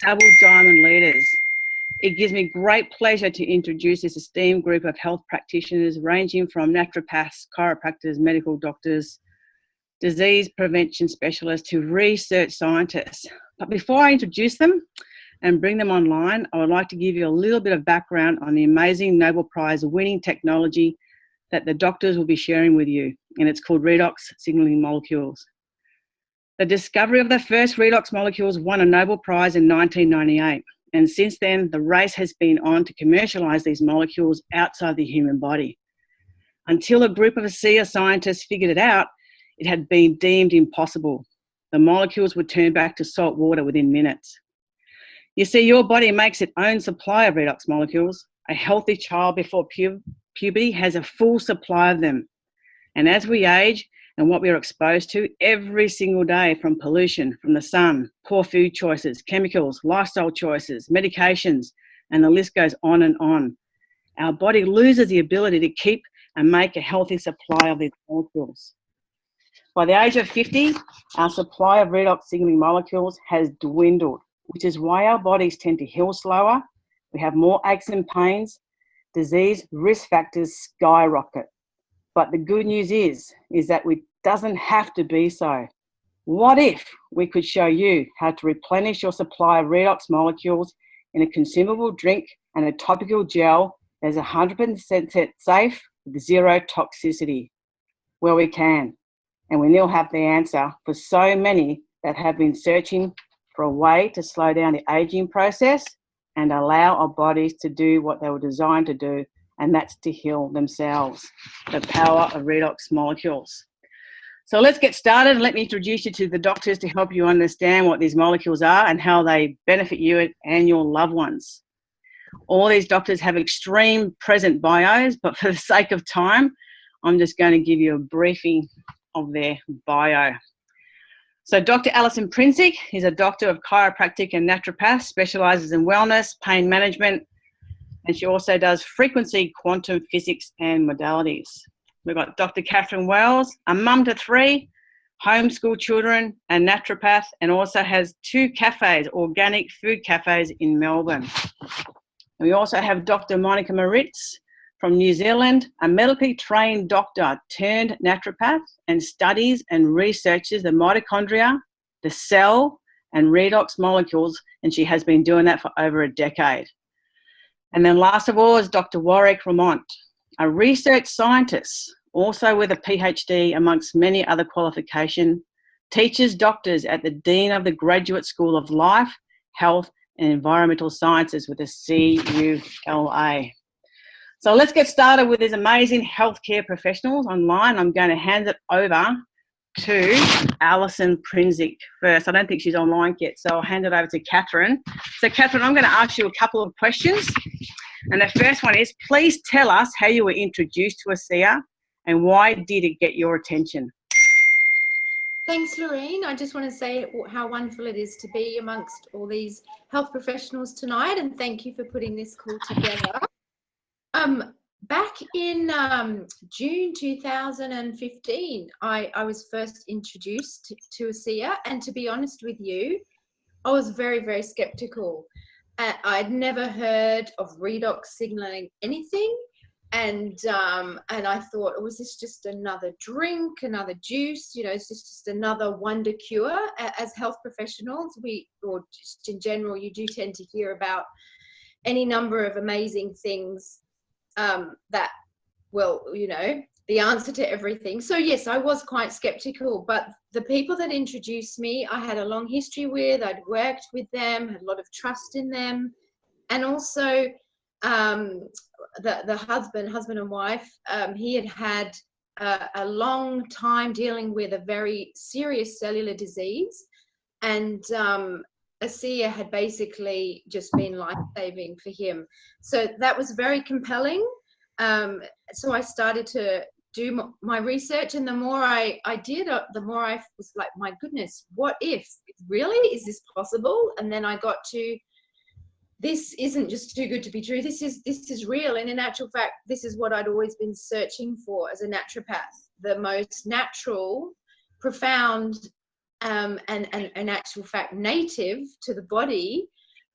double diamond leaders. It gives me great pleasure to introduce this esteemed group of health practitioners ranging from naturopaths, chiropractors, medical doctors, disease prevention specialists to research scientists. But before I introduce them and bring them online, I would like to give you a little bit of background on the amazing Nobel Prize winning technology that the doctors will be sharing with you, and it's called Redox signaling molecules. The discovery of the first redox molecules won a Nobel Prize in 1998, and since then the race has been on to commercialize these molecules outside the human body. Until a group of ASEA scientists figured it out, it had been deemed impossible. The molecules would turn back to salt water within minutes. You see, your body makes its own supply of redox molecules. A healthy child before puberty has a full supply of them. And as we age and what we are exposed to every single day, from pollution, from the sun, poor food choices, chemicals, lifestyle choices, medications, and the list goes on and on, our body loses the ability to keep and make a healthy supply of these molecules. By the age of 50, our supply of redox signaling molecules has dwindled, which is why our bodies tend to heal slower. We have more aches and pains. Disease risk factors skyrocket. But the good news is that it doesn't have to be so. What if we could show you how to replenish your supply of redox molecules in a consumable drink and a topical gel that is 100% safe with zero toxicity? Well, we can. And we now have the answer for so many that have been searching for a way to slow down the aging process and allow our bodies to do what they were designed to do, and that's to heal themselves. The power of redox molecules. So let's get started, and let me introduce you to the doctors to help you understand what these molecules are and how they benefit you and your loved ones. All these doctors have extreme present bios, but for the sake of time, I'm just going to give you a briefing of their bio. So Dr. Alison Princic is a doctor of chiropractic and naturopath, specialises in wellness, pain management, and she also does frequency, quantum physics and modalities. We've got Dr. Catherine Wells, a mum to 3, homeschool children, a naturopath, and also has 2 cafes, organic food cafes in Melbourne. And we also have Dr. Monica Maritz from New Zealand, a medically trained doctor turned naturopath, and studies and researches the mitochondria, the cell, and redox molecules, and she has been doing that for over a decade. And then last of all is Dr. Warwick Tremont, a research scientist, also with a PhD amongst many other qualifications, teaches doctors at the Dean of the Graduate School of Life, Health and Environmental Sciences with a CULA. So let's get started with these amazing healthcare professionals online. I'm going to hand it over to Alison Princic first. I don't think she's online yet, so I'll hand it over to Catherine. So Catherine, I'm going to ask you a couple of questions. And the first one is, please tell us how you were introduced to ASEA and why did it get your attention? Thanks, Lourene. I just want to say how wonderful it is to be amongst all these health professionals tonight, and thank you for putting this call together. Back in June 2015, I was first introduced to ASEA, and to be honest with you, I was very, very skeptical. I'd never heard of redox signaling anything, and I thought, oh, is this just another drink, another juice? You know, is this just another wonder cure? As health professionals, or just in general, you do tend to hear about any number of amazing things that, well, you know, the answer to everything. So yes, I was quite skeptical, but the people that introduced me, I had a long history with, I'd worked with them, had a lot of trust in them. And also the husband and wife, he had a long time dealing with a very serious cellular disease. And ASEA had basically just been life-saving for him. So that was very compelling. So I started to do my research, and the more I did, the more I was like, my goodness, what if? Really? Is this possible? And then I got to, this isn't just too good to be true. This is real. And in actual fact, this is what I'd always been searching for as a naturopath, the most natural, profound and in actual fact native to the body,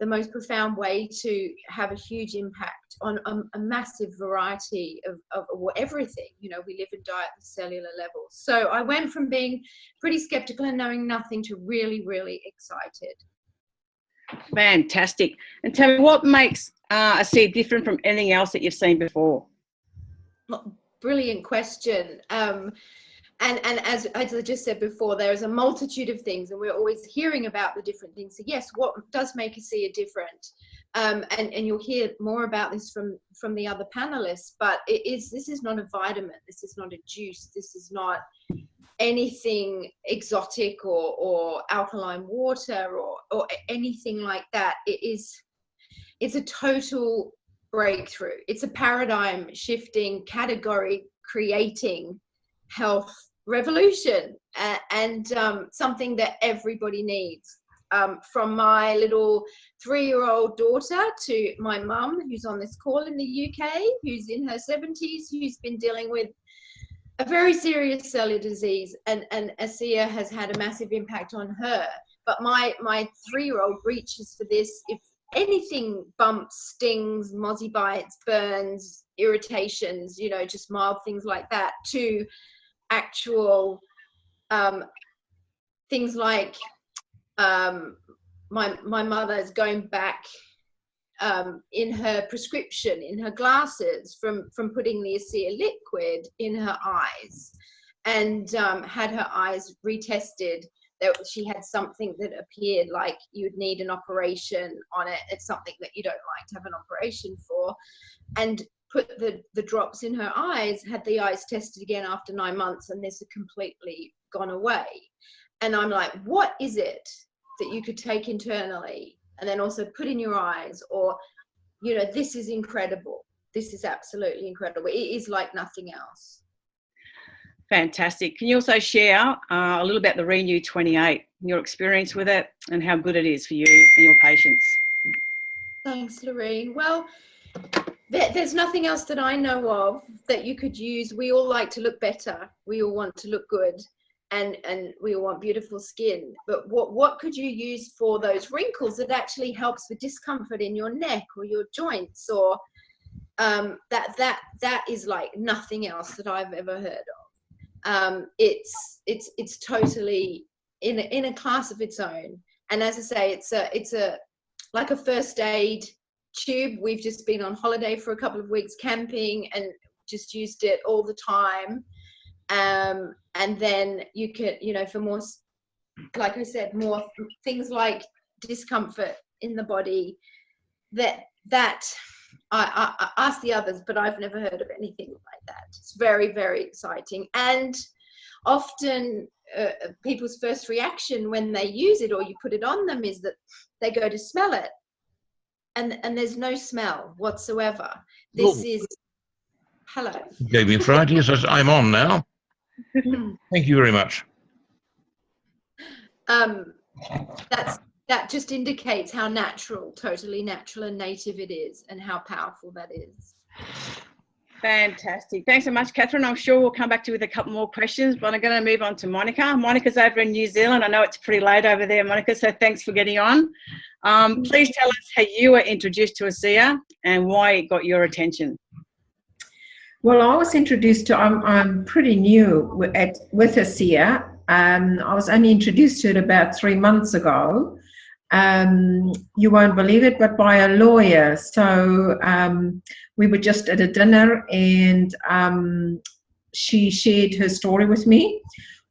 the most profound way to have a huge impact on a massive variety of everything. You know, we live and die at the cellular level. So I went from being pretty skeptical and knowing nothing to really, really excited. Fantastic. And tell me, what makes ASEA different from anything else that you've seen before? Brilliant question. And as I just said before, there is a multitude of things, and we're always hearing about the different things. So yes, what does make ASEA different? And you'll hear more about this from the other panelists, but this is not a vitamin, this is not a juice, this is not anything exotic or alkaline water or anything like that. It's a total breakthrough. It's a paradigm shifting, category creating health revolution, and something that everybody needs, from my little 3-year-old daughter to my mum, who's on this call in the UK, who's in her 70s, who's been dealing with a very serious cellular disease, and ASEA has had a massive impact on her. But my 3-year-old reaches for this if anything bumps, stings, mozzie bites, burns, irritations, you know, just mild things like that, to actual things like my mother's going back in her prescription, in her glasses, from putting the ASEA liquid in her eyes, and had her eyes retested. That she had something that appeared like you'd need an operation on it. It's something that you don't like to have an operation for, and put the drops in her eyes, had the eyes tested again after 9 months, and this had completely gone away. And I'm like, what is it that you could take internally and then also put in your eyes? Or, you know, this is incredible. This is absolutely incredible. It is like nothing else. Fantastic. Can you also share a little about the Renew 28, your experience with it and how good it is for you and your patients? Thanks, Lourene. Well, there's nothing else that I know of that you could use. We all like to look better. We all want to look good, and we all want beautiful skin. But what could you use for those wrinkles that actually helps with discomfort in your neck or your joints, or that is like nothing else that I've ever heard of. It's totally in a class of its own. And as I say, it's a like a first aid tube. We've just been on holiday for a couple of weeks camping and just used it all the time. And then you could, you know, for more, like I said, more things like discomfort in the body, that I asked the others, but I've never heard of anything like that. It's very, very exciting. And often people's first reaction when they use it or you put it on them is that they go to smell it. And there's no smell whatsoever. This is, hello. Gave me Friday, so I'm on now. Thank you very much. That just indicates how natural, totally natural and native it is, and how powerful that is. Fantastic. Thanks so much, Catherine. I'm sure we'll come back to you with a couple more questions, but I'm going to move on to Monica. Monica's over in New Zealand. I know it's pretty late over there, Monica, so thanks for getting on. Please tell us how you were introduced to ASEA and why it got your attention. Well, I was introduced to, I'm pretty new with ASEA. I was only introduced to it about 3 months ago. You won't believe it, but by a lawyer. So we were just at a dinner, and she shared her story with me.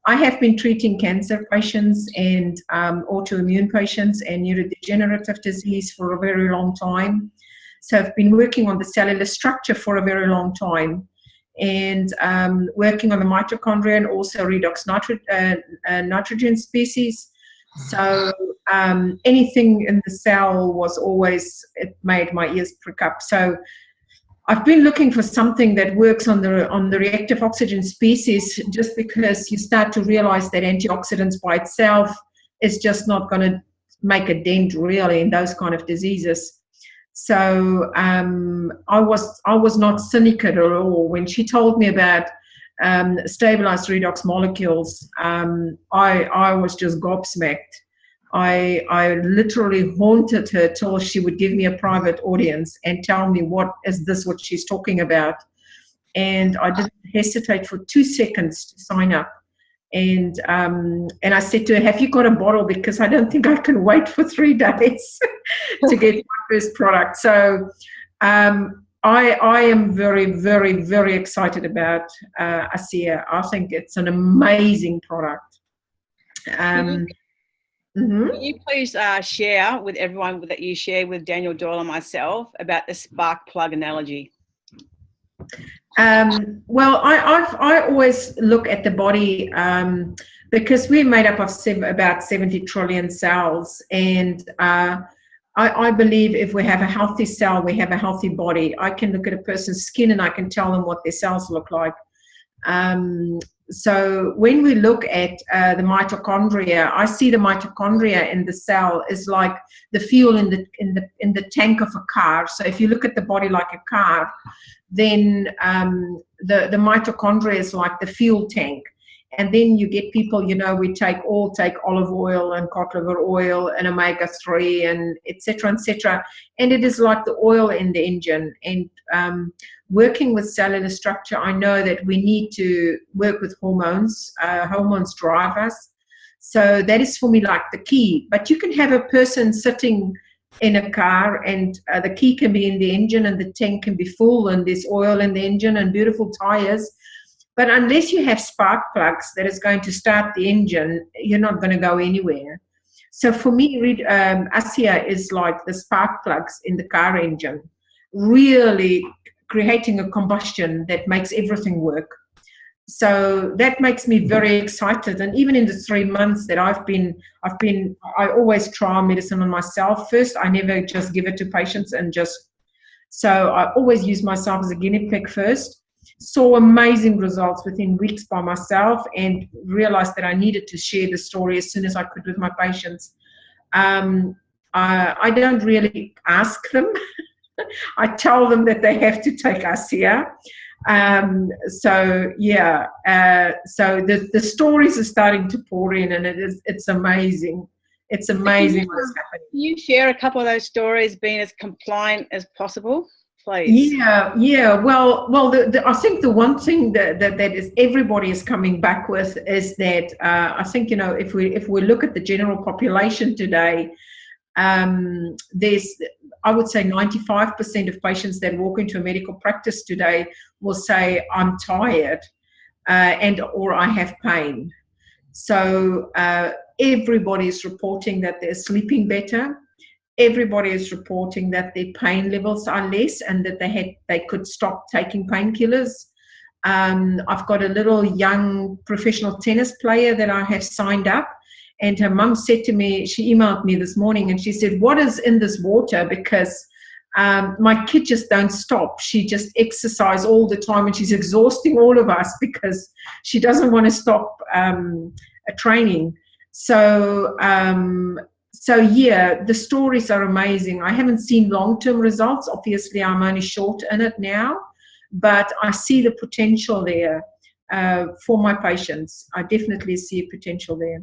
I have been treating cancer patients and autoimmune patients and neurodegenerative disease for a very long time. So I've been working on the cellular structure for a very long time, and working on the mitochondria and also redox nitrogen species. So anything in the cell was always, it made my ears prick up. So I've been looking for something that works on the reactive oxygen species, just because you start to realize that antioxidants by itself is just not going to make a dent really in those kind of diseases. So I was not cynical at all when she told me about stabilized redox molecules, I was just gobsmacked. I literally haunted her till she would give me a private audience and tell me what she's talking about. And I didn't hesitate for 2 seconds to sign up. And I said to her, have you got a bottle? Because I don't think I can wait for 3 days to get my first product. So I am very, very, very excited about ASEA. I think it's an amazing product. Can you please share with everyone that you share with Daniel Doyle and myself about the spark plug analogy? Well, I always look at the body because we're made up of about 70 trillion cells, and I believe if we have a healthy cell, we have a healthy body. I can look at a person's skin and I can tell them what their cells look like. So when we look at the mitochondria, I see the mitochondria in the cell is like the fuel in the tank of a car. So if you look at the body like a car, then the mitochondria is like the fuel tank. And then you get people, you know, we take olive oil and cod liver oil and omega-3 and et cetera, and it is like the oil in the engine. And working with cellular structure, I know that we need to work with hormones. Hormones drive us. So that is for me like the key. But you can have a person sitting in a car and the key can be in the engine and the tank can be full and there's oil in the engine and beautiful tires. But unless you have spark plugs that is going to start the engine, you're not going to go anywhere. So for me, ASEA is like the spark plugs in the car engine, really creating a combustion that makes everything work. So that makes me very excited. And even in the 3 months that I always try medicine on myself first. I never just give it to patients so I always use myself as a guinea pig first. Saw amazing results within weeks by myself and realized that I needed to share the story as soon as I could with my patients. I don't really ask them. I tell them that they have to take ASEA. So the stories are starting to pour in, and it's amazing. It's amazing what's happening. Can you share a couple of those stories, being as compliant as possible, please? Yeah. Well, I think the one thing that is everybody is coming back with is that I think, you know, if we look at the general population today, there's, I would say 95% of patients that walk into a medical practice today will say, I'm tired or I have pain. So everybody is reporting that they're sleeping better. Everybody is reporting that their pain levels are less and that they could stop taking painkillers. I've got a little young professional tennis player that I have signed up. And her mum said to me, she emailed me this morning and she said, what is in this water? Because my kid just don't stop. She just exercises all the time and she's exhausting all of us because she doesn't want to stop training. So yeah, the stories are amazing. I haven't seen long-term results. Obviously, I'm only short in it now, but I see the potential there for my patients. I definitely see a potential there.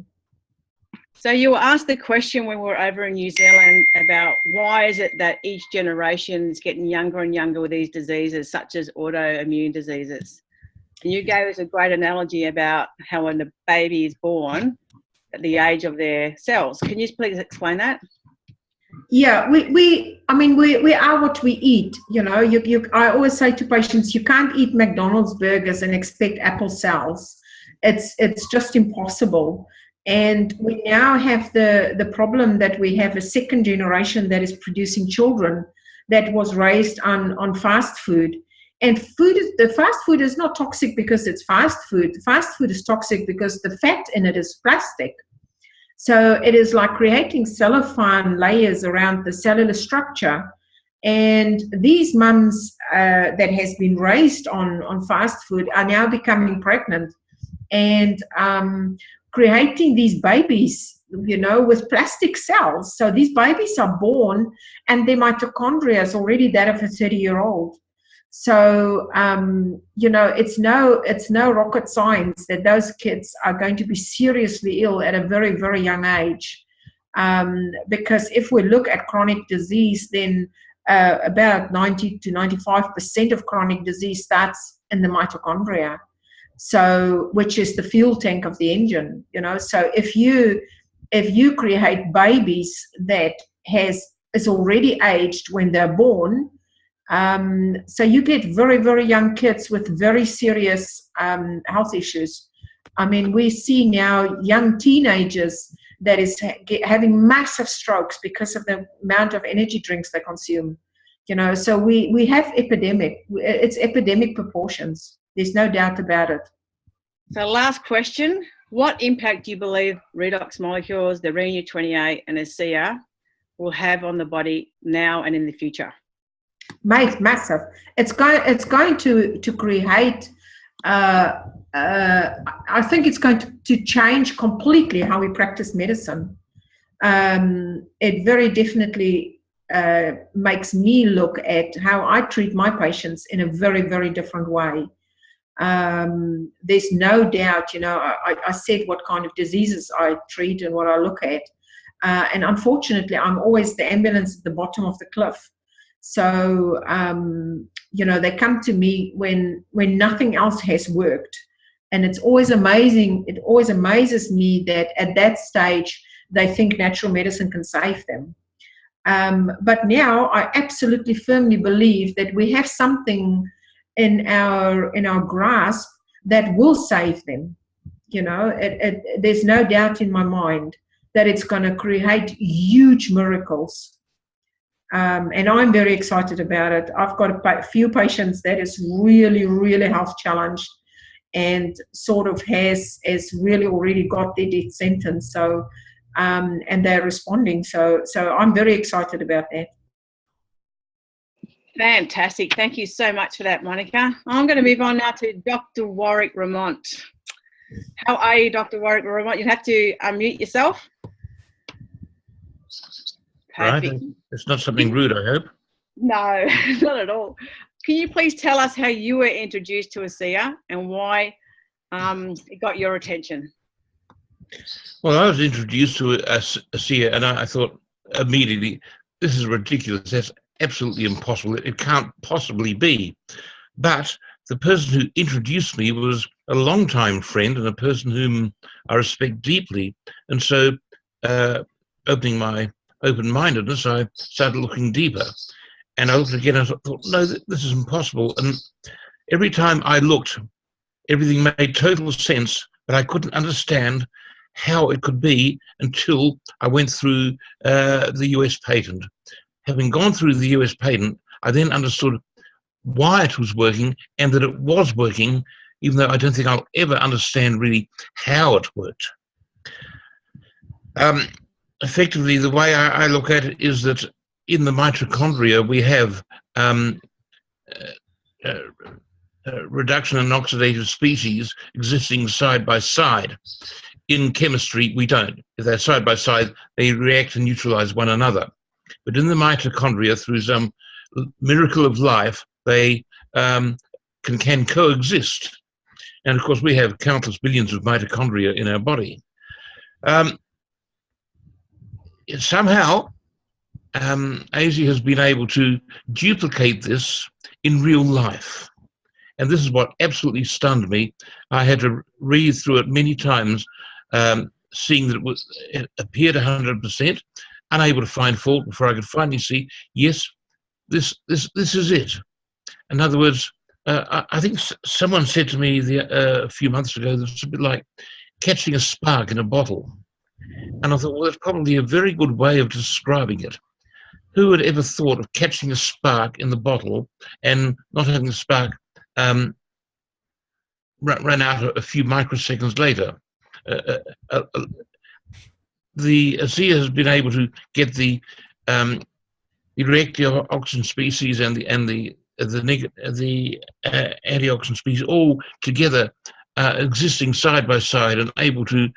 So you were asked the question when we were over in New Zealand about why is it that each generation is getting younger and younger with these diseases, such as autoimmune diseases. And you gave us a great analogy about how when the baby is born, at the age of their cells. Can you please explain that? Yeah, we are what we eat. You know, I always say to patients, you can't eat McDonald's burgers and expect apple cells. It's just impossible. And we now have the problem that we have a second generation that is producing children that was raised on fast food. And the fast food is not toxic because it's fast food. Fast food is toxic because the fat in it is plastic. So it is like creating cellophane layers around the cellular structure. And these mums that has been raised on fast food are now becoming pregnant and creating these babies, you know, with plastic cells. So these babies are born and their mitochondria is already that of a 30-year-old. So, you know, it's no rocket science that those kids are going to be seriously ill at a very, very young age. Because if we look at chronic disease, then about 90 to 95% of chronic disease starts in the mitochondria. So, which is the fuel tank of the engine, you know. So if you create babies that is already aged when they're born, so you get very, very young kids with very serious health issues. I mean, we see now young teenagers that is having massive strokes because of the amount of energy drinks they consume. You know, so we have it's epidemic proportions. There's no doubt about it. So last question, what impact do you believe redox molecules, the Renew 28 and ASEA, will have on the body now and in the future? Massive. It's going to create, I think it's going to change completely how we practice medicine. It very definitely makes me look at how I treat my patients in a very, very different way. There's no doubt, you know, I said what kind of diseases I treat and what I look at. And unfortunately, I'm always the ambulance at the bottom of the cliff. So, you know, they come to me when nothing else has worked. And it's always amazing. It always amazes me that at that stage, they think natural medicine can save them. But now I absolutely firmly believe that we have something in our grasp that will save them. You know, there's no doubt in my mind that it's going to create huge miracles. And I'm very excited about it. I've got a few patients that is really, really health challenged and sort of has really already got their death sentence. So, and they're responding. So I'm very excited about that. Fantastic. Thank you so much for that, Monica. I'm going to move on now to Dr. Warwick Tremont. How are you, Dr. Warwick Tremont? You have to unmute yourself. Perfect. Right. It's not something rude, I hope. No, not at all. Can you please tell us how you were introduced to ASEA and why it got your attention? Well, I was introduced to ASEA and I thought immediately, this is ridiculous. That's absolutely impossible. It can't possibly be. But the person who introduced me was a long-time friend and a person whom I respect deeply. And so, opening my open-mindedness, I started looking deeper. And I looked again and I thought, no, this is impossible. And every time I looked, everything made total sense, but I couldn't understand how it could be until I went through the US patent. Having gone through the US patent, I then understood why it was working and that it was working, even though I don't think I'll ever understand really how it worked. Effectively, the way I look at it is that in the mitochondria, we have reduction and oxidative species existing side by side. In chemistry, we don't. If they're side by side, they react and neutralize one another. But in the mitochondria, through some miracle of life, they can coexist. And of course, we have countless billions of mitochondria in our body. Somehow, ASEA has been able to duplicate this in real life. And this is what absolutely stunned me. I had to read through it many times, seeing that it appeared 100%, unable to find fault before I could finally see, yes, this is it. In other words, I think someone said to me a few months ago that it's a bit like catching a spark in a bottle. And I thought, well, that's probably a very good way of describing it. Who had ever thought of catching a spark in the bottle and not having the spark run out a few microseconds later? The ASEA has been able to get the reactive oxygen species and the antioxidant species all together, existing side by side and able to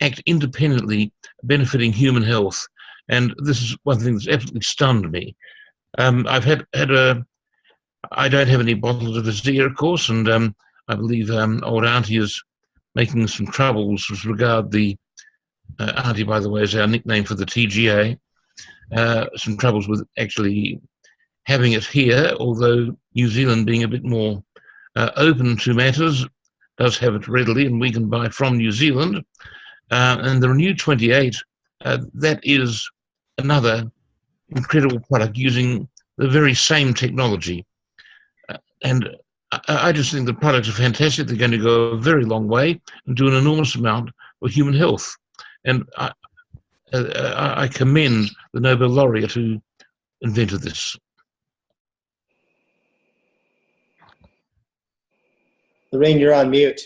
act independently, benefiting human health. And this is one thing that's absolutely stunned me. I've had I don't have any bottles of ASEA, of course, and I believe old Auntie is making some troubles with regard the Auntie, by the way, is our nickname for the TGA. Some troubles with actually having it here, although New Zealand, being a bit more open to matters, does have it readily, and we can buy from New Zealand. And the Renew 28, that is another incredible product using the very same technology. And I just think the products are fantastic. They're going to go a very long way and do an enormous amount for human health. And I commend the Nobel laureate who invented this. Lourene, you're on mute.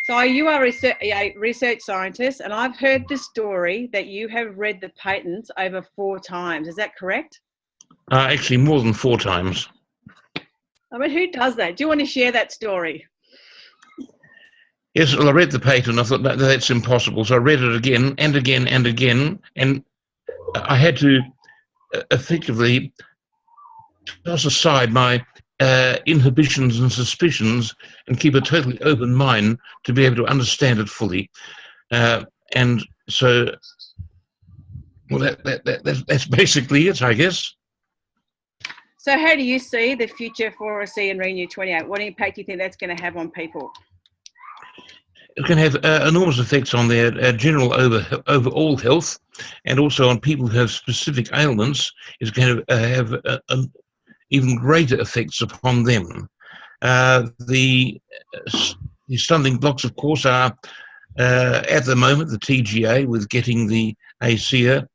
So you are a research scientist, and I've heard the story that you have read the patents over 4 times. Is that correct? Actually, more than 4 times. I mean, who does that? Do you want to share that story? Yes, well, I read the patent. I thought that's impossible. So I read it again and again and again, and I had to effectively toss aside my inhibitions and suspicions and keep a totally open mind to be able to understand it fully. And so, well, that's basically it, I guess. So how do you see the future for ASEA and Renew 28? What impact do you think that's going to have on people? It can have enormous effects on their general overall health, and also on people who have specific ailments. It's going to have even greater effects upon them. The stumbling blocks, of course, are at the moment the TGA with getting the ASEA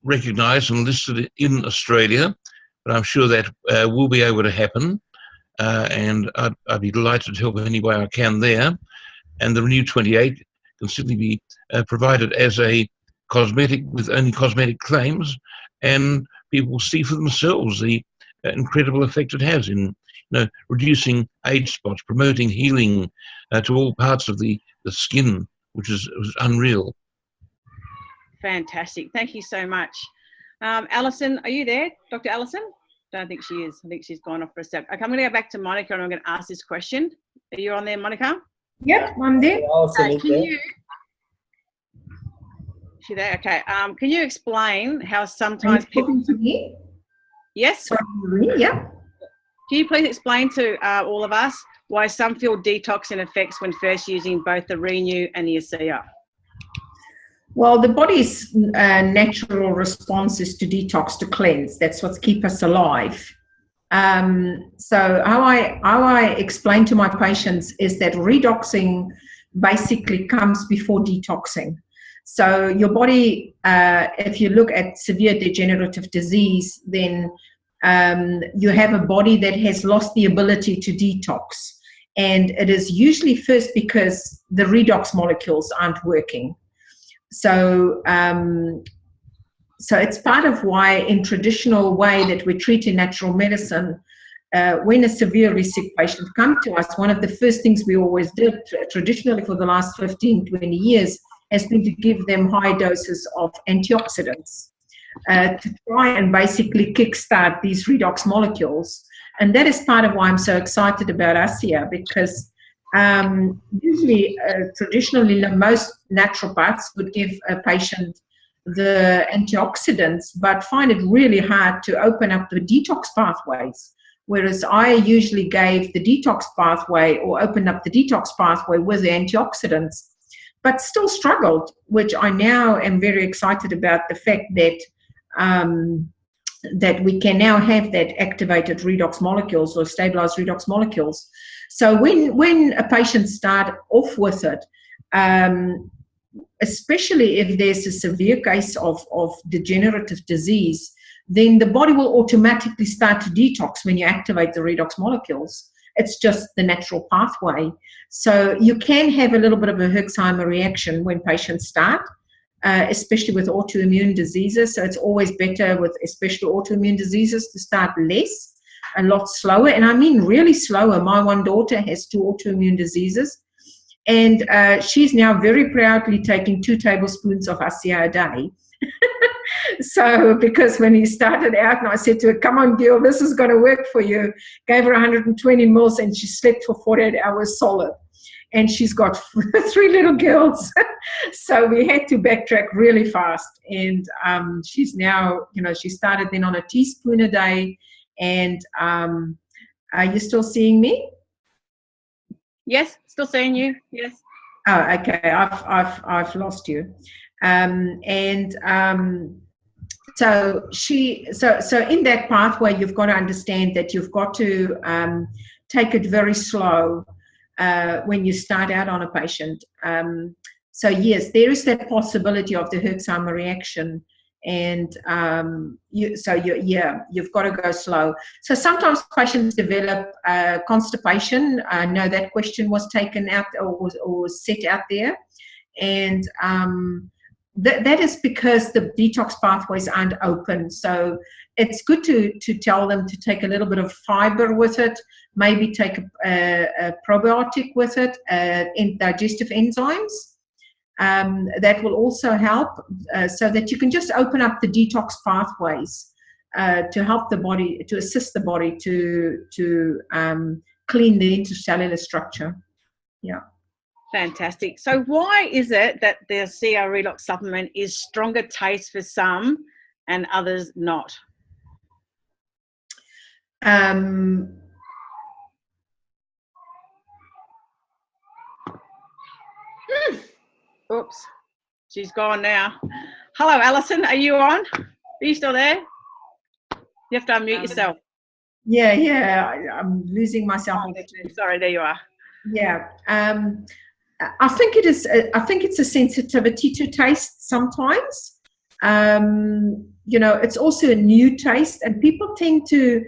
recognised and listed in Australia, but I'm sure that will be able to happen. And I'd be delighted to help any way I can there. And the Renew 28 can simply be provided as a cosmetic with only cosmetic claims, and people will see for themselves the incredible effect it has in reducing age spots, promoting healing to all parts of the skin, which was unreal. Fantastic. Thank you so much. Alison, are you there? Dr. Alison? Don't think she is. I think she's gone off for a sec. Okay, I'm going to go back to Monica and I'm going to ask this question. Are you on there, Monica? Yep, I'm there. She there? Okay. Can you explain how sometimes people... to me? Yes? Sorry, yeah. Can you please explain to all of us why some feel detoxing effects when first using both the Renew and the ASEA? Well, the body's natural response is to detox, to cleanse. That's what keeps us alive. So how I explain to my patients is that redoxing basically comes before detoxing. So your body, if you look at severe degenerative disease, then you have a body that has lost the ability to detox. And it is usually first because the redox molecules aren't working. So it's part of why in traditional way that we treat in natural medicine, when a severely sick patient comes to us, one of the first things we always did traditionally for the last 15, 20 years has been to give them high doses of antioxidants to try and basically kickstart these redox molecules. And that is part of why I'm so excited about ASEA, because usually, traditionally, most naturopaths would give a patient the antioxidants, but find it really hard to open up the detox pathways. Whereas I usually gave the detox pathway or opened up the detox pathway with the antioxidants, but still struggled, which I now am very excited about the fact that that we can now have that activated redox molecules or stabilized redox molecules. So when a patient starts off with it, especially if there's a severe case of degenerative disease, then the body will automatically start to detox when you activate the redox molecules. It's just the natural pathway. So you can have a little bit of a Herxheimer reaction when patients start, especially with autoimmune diseases. So it's always better with especially autoimmune diseases to start less, a lot slower. And I mean really slower. My one daughter has 2 autoimmune diseases. And she's now very proudly taking 2 tablespoons of ASEA a day. So, because when he started out, and I said to her, come on, girl, this is going to work for you. Gave her 120 mils, and she slept for 48 hours solid. And she's got 3 little girls. So we had to backtrack really fast. And she's now, she started then on a teaspoon a day. And are you still seeing me? Yes, still seeing you. Yes. Oh, okay. I've lost you. So in that pathway, you've got to understand that you've got to take it very slow when you start out on a patient. So yes, there is that possibility of the Herxheimer reaction, and you've got to go slow. So sometimes patients develop constipation. I know that question was taken out or was set out there, and that is because the detox pathways aren't open. So it's good to tell them to take a little bit of fiber with it, maybe take a probiotic with it, and digestive enzymes. That will also help, so that you can just open up the detox pathways to help the body, to assist the body to clean the intercellular structure. Yeah. Fantastic. So why is it that the ASEA Redox supplement is stronger taste for some and others not? Oops, she's gone now. Hello, Alison, are you on? Are you still there? You have to unmute yourself. Yeah, I'm losing myself. Sorry, there you are. Yeah, I think it is. I think it's a sensitivity to taste sometimes. It's also a new taste, and people tend to.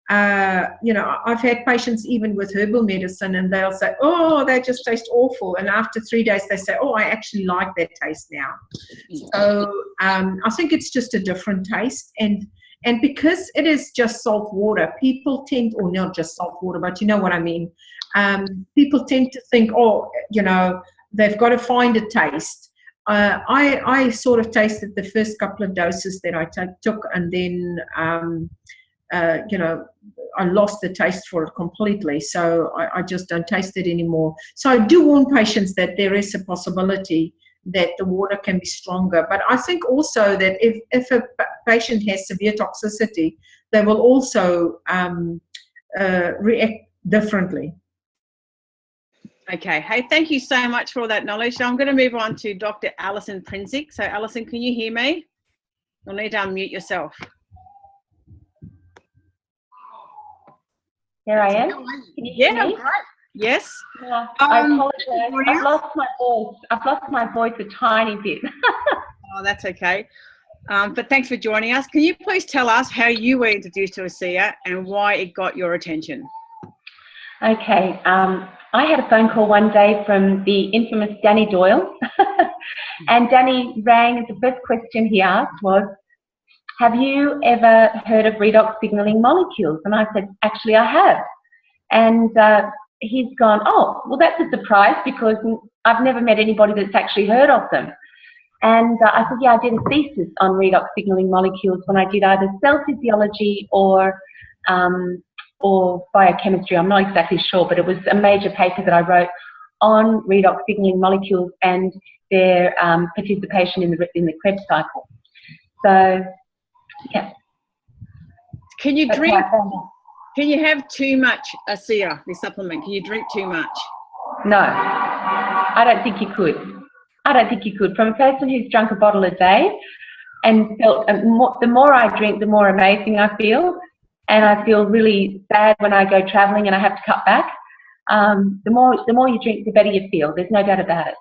I've had patients even with herbal medicine, and they'll say, "Oh, that just tastes awful," and after 3 days, they say, "Oh, I actually like that taste now." So I think it's just a different taste, and because it is just salt water, people tend, or not just salt water, but you know what I mean. People tend to think, they've got to find a taste. I sort of tasted the first couple of doses that I took, and then I lost the taste for it completely. So I just don't taste it anymore. So I do warn patients that there is a possibility that the water can be stronger. But I think also that if a patient has severe toxicity, they will also react differently. Okay. Hey, thank you so much for all that knowledge. So I'm going to move on to Dr. Alison Princic. So Alison, can you hear me? You'll need to unmute yourself. Here I am. Can you hear me? Great. Yes. I apologize. I've lost my voice. I've lost my voice a tiny bit. Oh, that's okay. But thanks for joining us. Can you please tell us how you were introduced to ASEA and why it got your attention? Okay. I had a phone call one day from the infamous Danny Doyle. And Danny rang, and the first question he asked was, "Have you ever heard of redox signaling molecules?" And I said, "Actually, I have." And he's gone, "Oh, well, that's a surprise because I've never met anybody that's actually heard of them." And I said, "Yeah, I did a thesis on redox signaling molecules when I did either cell physiology or biochemistry. I'm not exactly sure, but it was a major paper that I wrote on redox signaling molecules and their participation in the Krebs cycle." So, yeah. Can you drink? Can you have too much ASEA, this supplement? Can you drink too much? No, I don't think you could. I don't think you could. From a person who's drunk a bottle a day and felt the more I drink, the more amazing I feel. And I feel really bad when I go traveling and I have to cut back. The more you drink, the better you feel. There's no doubt about it.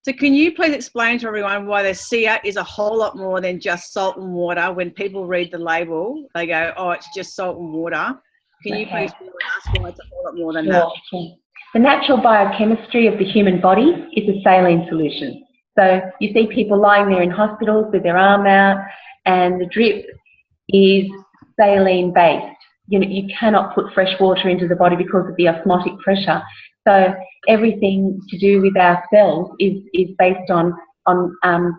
So can you please explain to everyone why the ASEA is a whole lot more than just salt and water? When people read the label, they go, "Oh, it's just salt and water." Can you please ask why it's a whole lot more than that? Sure. The natural biochemistry of the human body is a saline solution. So you see people lying there in hospitals with their arm out, and the drip is saline based. You cannot put fresh water into the body because of the osmotic pressure. So everything to do with our cells is based on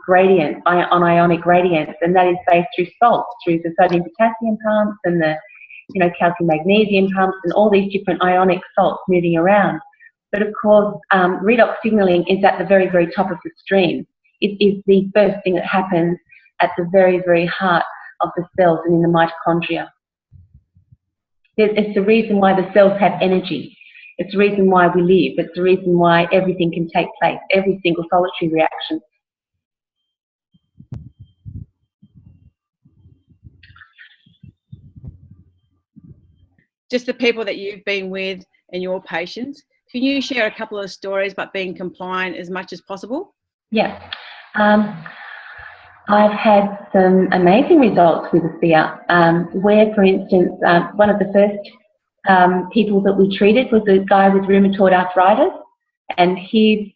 gradients, on ionic gradients, and that is based through salts, through the sodium potassium pumps and the calcium magnesium pumps and all these different ionic salts moving around. But of course, redox signaling is at the very, very top of the stream. It is the first thing that happens at the very, very heart of the cells and in the mitochondria. It's the reason why the cells have energy. It's the reason why we live. It's the reason why everything can take place, every single solitary reaction. Just the people that you've been with and your patients, can you share a couple of stories about being compliant as much as possible? Yeah. I've had some amazing results with ASEA, where, for instance, one of the first people that we treated was a guy with rheumatoid arthritis, and his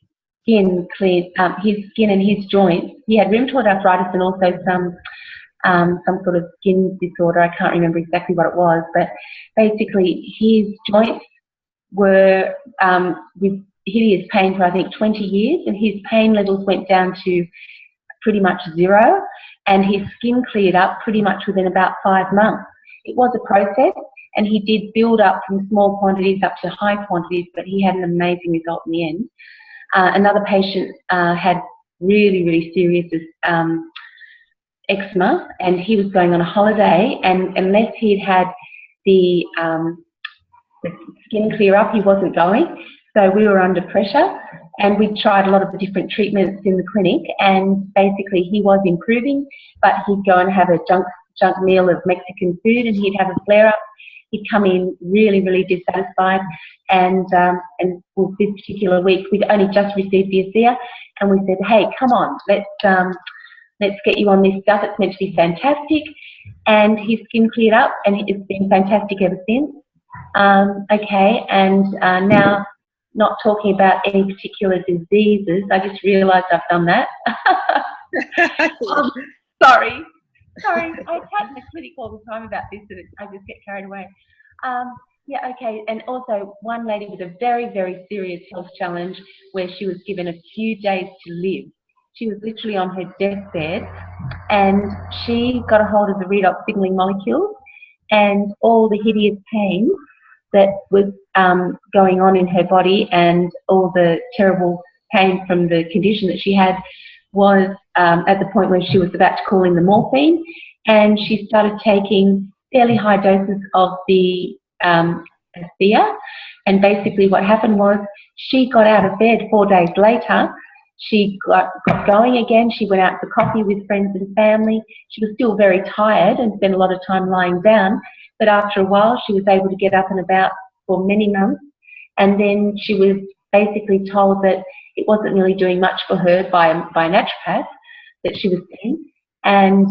skin cleared, his skin and his joints. He had rheumatoid arthritis and also some sort of skin disorder. I can't remember exactly what it was, but basically his joints were with hideous pain for I think 20 years, and his pain levels went down to pretty much 0, and his skin cleared up pretty much within about 5 months. It was a process, and he did build up from small quantities up to high quantities, but he had an amazing result in the end. Another patient had really, really serious eczema, and he was going on a holiday, and unless he'd had the skin clear up, he wasn't going. So we were under pressure, and we tried a lot of the different treatments in the clinic, and basically he was improving, but he'd go and have a junk meal of Mexican food, and he'd have a flare-up. He'd come in really, really dissatisfied, and well, this particular week we'd only just received the ASEA, and we said, hey, come on, let's get you on this stuff. It's meant to be fantastic. And his skin cleared up, and it's been fantastic ever since. Okay, and now, not talking about any particular diseases, I just realised I've done that. Sorry, I chat in the clinic all the time about this, and I just get carried away. Yeah, okay, and also one lady with a very, very serious health challenge where she was given a few days to live. She was literally on her deathbed, and she got a hold of the redox signaling molecules, and all the hideous pain that was going on in her body and all the terrible pain from the condition that she had was at the point where she was about to call in the morphine, and she started taking fairly high doses of the ASEA, and basically what happened was she got out of bed 4 days later. She got going again. She went out for coffee with friends and family. She was still very tired and spent a lot of time lying down, but after a while she was able to get up and about for many months, and then she was basically told that it wasn't really doing much for her by a naturopath that she was seeing, and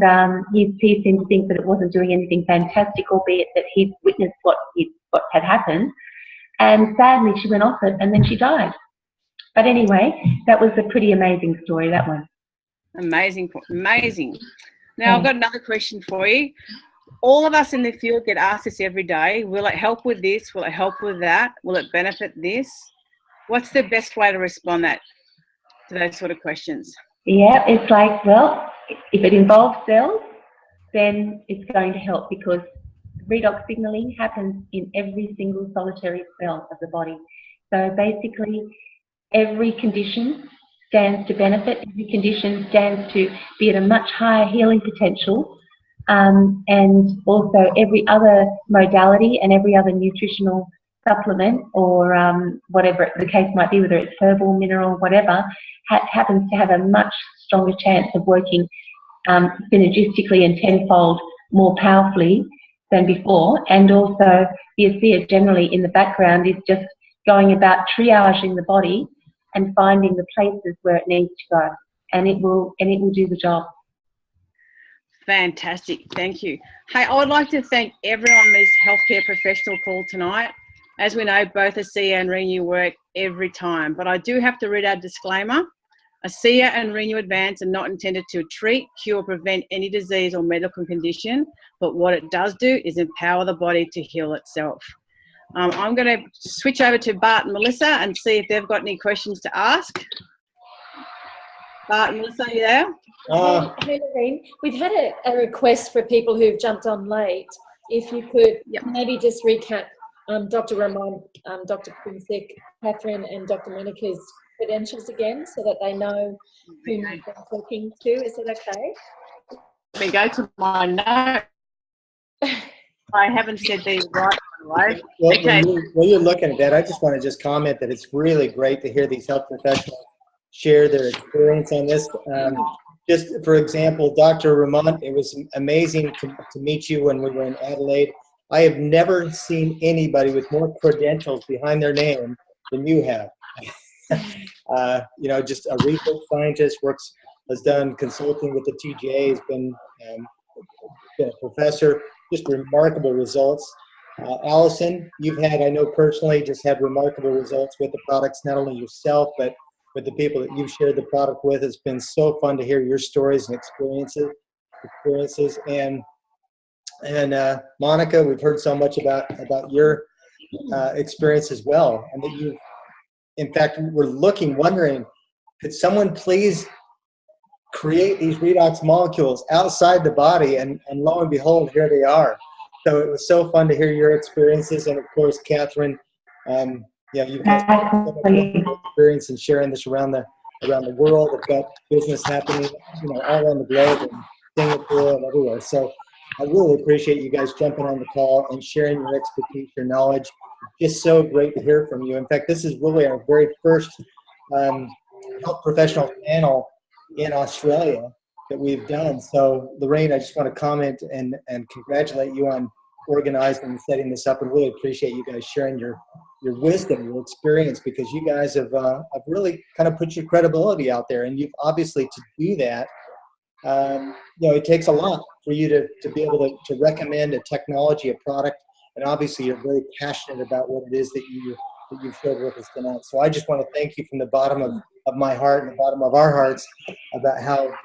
he seemed to think that it wasn't doing anything fantastic, albeit that he'd witnessed what had happened, and sadly she went off it and then she died. But anyway, that was a pretty amazing story, that one. Amazing, amazing. Now I've got another question for you. All of us in the field get asked this every day. Will it help with this? Will it help with that? Will it benefit this? What's the best way to respond to those sort of questions? Yeah, it's like, well, if it involves cells, then it's going to help, because redox signaling happens in every single solitary cell of the body. So basically, every condition stands to benefit. Every condition stands to be at a much higher healing potential. And also every other modality and every other nutritional supplement or whatever the case might be, whether it's herbal, mineral, whatever, happens to have a much stronger chance of working synergistically and tenfold more powerfully than before. And also the ASEA generally in the background is just going about triaging the body and finding the places where it needs to go, and it will do the job. Fantastic, thank you. Hey, I would like to thank everyone on this healthcare professional call tonight. As we know, both ASEA and Renew work every time, but I do have to read our disclaimer. ASEA and Renew Advance are not intended to treat, cure, prevent any disease or medical condition, but what it does do is empower the body to heal itself. I'm going to switch over to Bart and Melissa and see if they've got any questions to ask. Bart, Melissa, are you there? Hey, Lourene, we've had a request for people who've jumped on late. If you could maybe just recap Dr. Raymont, Dr. Princic, Catherine, and Dr. Monica's credentials again so that they know who you've been talking to. Is that okay? Let me go to my note. I haven't said these right, by the way. Well, Okay. when you're looking at that, I just want to just comment that it's really great to hear these health professionals share their experience on this. Just for example, Dr. Raymont, it was amazing to meet you when we were in Adelaide. I have never seen anybody with more credentials behind their name than you have. You know, just a research scientist, has done consulting with the TGA, has been a professor, just remarkable results. Alison, you've had, I know personally, just had remarkable results with the products, not only yourself, but with the people that you've shared the product with. It's been so fun to hear your stories and experiences. And Monica, we've heard so much about your experience as well, and that you, in fact, we're wondering, could someone please create these redox molecules outside the body, and lo and behold, here they are. So it was so fun to hear your experiences, and of course, Catherine, you've got so much experience in sharing this around the world. I've got business happening, all around the globe, and Singapore and everywhere. So I really appreciate you guys jumping on the call and sharing your expertise, your knowledge. Just so great to hear from you. In fact, this is really our very first health professional panel in Australia that we've done. So Lourene, I just want to comment and congratulate you on organizing and setting this up, and really appreciate you guys sharing your wisdom, your experience, because you guys have really kind of put your credibility out there, and you've obviously, to do that, it takes a lot for you to be able to recommend a technology, a product, and obviously you're very passionate about what it is that you've shared with us tonight. So I just want to thank you from the bottom of my heart and the bottom of our hearts about how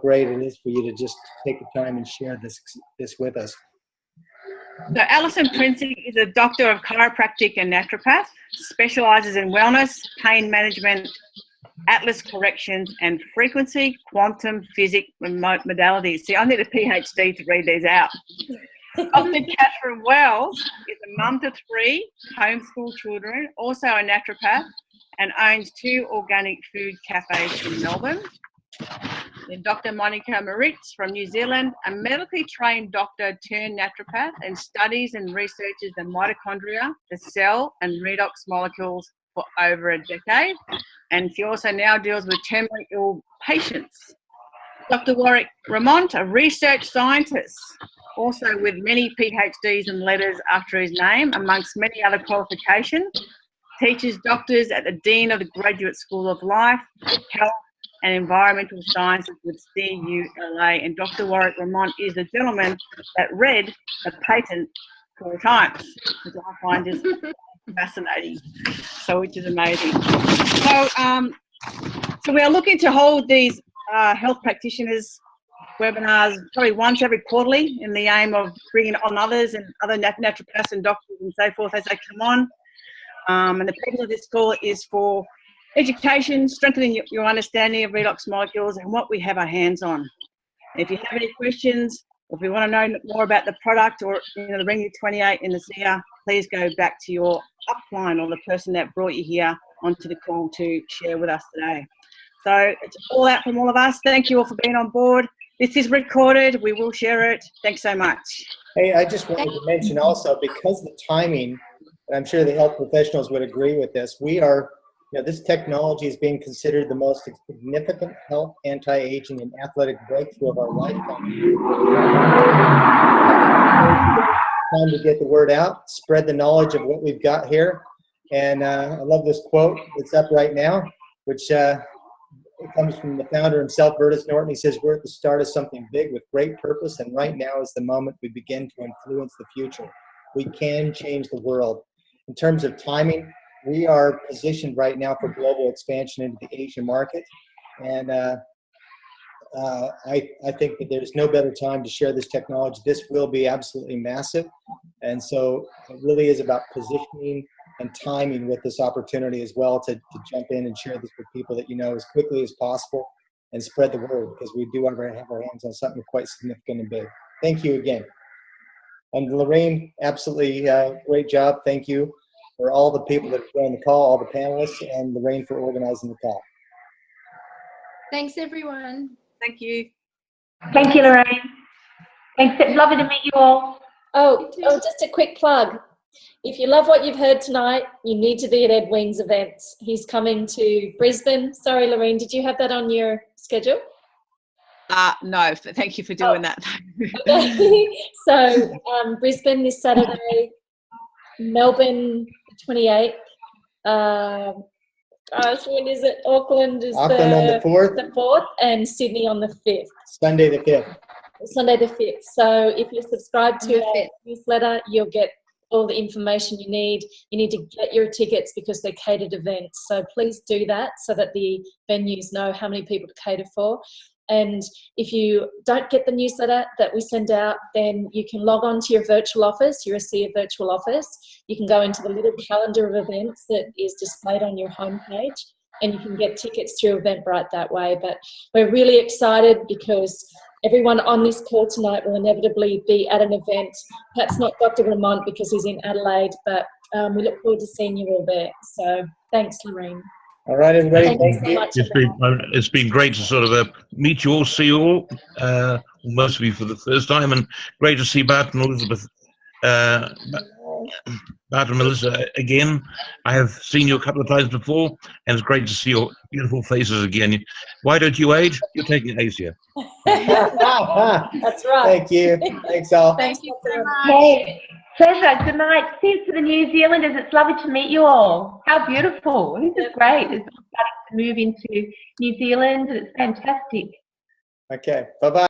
great it is for you to just take the time and share this with us. So Alison Princic is a doctor of chiropractic and naturopath, specialises in wellness, pain management, atlas corrections, and frequency, quantum, physics, remote modalities. See, I need a PhD to read these out. Dr. Catherine Wells is a mum to 3 homeschool children, also a naturopath, and owns 2 organic food cafes in Melbourne. Then Dr. Monica Maritz from New Zealand, a medically trained doctor turned naturopath, and studies and researches the mitochondria, the cell, and redox molecules for over a decade. And she also now deals with terminally ill patients. Dr. Warwick Tremont, a research scientist, also with many PhDs and letters after his name, amongst many other qualifications, teaches doctors at the Dean of the Graduate School of Life, Health and Environmental Sciences with CULA. And Dr. Warwick Tremont is the gentleman that read the patent 4 times, which I find just fascinating. So, which is amazing. So we are looking to hold these health practitioners webinars probably once every quarterly, in the aim of bringing on others and other naturopaths and doctors and so forth as they come on. And the purpose of this call is for education, strengthening your understanding of redox molecules and what we have our hands on. And if you have any questions, or if you want to know more about the product, or the Ring U 28 in the ASEA, please go back to your upline or the person that brought you here onto the call to share with us today. So it's all out from all of us. Thank you all for being on board. This is recorded. We will share it. Thanks so much. Hey, I just wanted to mention also, because the timing, and I'm sure the health professionals would agree with this, we are, this technology is being considered the most significant health, anti-aging, and athletic breakthrough of our lifetime. Time to get the word out, spread the knowledge of what we've got here. And I love this quote that's up right now, which it comes from the founder himself, Burtis Norton. He says, "We're at the start of something big with great purpose, and right now is the moment we begin to influence the future. We can change the world." In terms of timing, we are positioned right now for global expansion into the Asian market. And I think that there's no better time to share this technology. This will be absolutely massive. And so it really is about positioning and timing with this opportunity as well, to jump in and share this with people that as quickly as possible. and spread the word, because we do have our hands on something quite significant and big. Thank you again. And Lourene, absolutely great job. Thank you for all the people that joined the call, all the panelists, and Lourene for organizing the call. Thanks, everyone. Thank you. Thank you, Lourene. Thanks. It's lovely to meet you all. Oh, just a quick plug. If you love what you've heard tonight, you need to be at Ed Wing's events. He's coming to Brisbane. Sorry, Lourene, did you have that on your schedule? No, but thank you for doing that. Okay. So Brisbane this Saturday, Melbourne 28th. Gosh, when is it? Auckland is Auckland on the 4th. The 4th, and Sydney on the 5th. Sunday the 5th. Sunday the 5th. So if you subscribe to our newsletter, you'll get all the information you need. You need to get your tickets because they're catered events. So please do that so that the venues know how many people to cater for. And if you don't get the newsletter that we send out, then you can log on to your virtual office, your ASEA virtual office. You can go into the little calendar of events that is displayed on your homepage, and you can get tickets through Eventbrite that way. But we're really excited because everyone on this call tonight will inevitably be at an event. Perhaps not Dr. Raymont because he's in Adelaide, but we look forward to seeing you all there. So thanks, Lourene. All right, everybody. Thank you so much. It's been great to sort of meet you all, see you all, most of you for the first time, and great to see Bart and Elizabeth, Bart and Melissa again. I have seen you a couple of times before, and it's great to see your beautiful faces again. Why don't you age? You're taking ASEA. That's right. Thank you. Thanks all. Thank you so much. Hey, pleasure. Good night. See you to the New Zealanders. It's lovely to meet you all. How beautiful. This is great. It's starting to move into New Zealand, and it's fantastic. Okay. Bye-bye.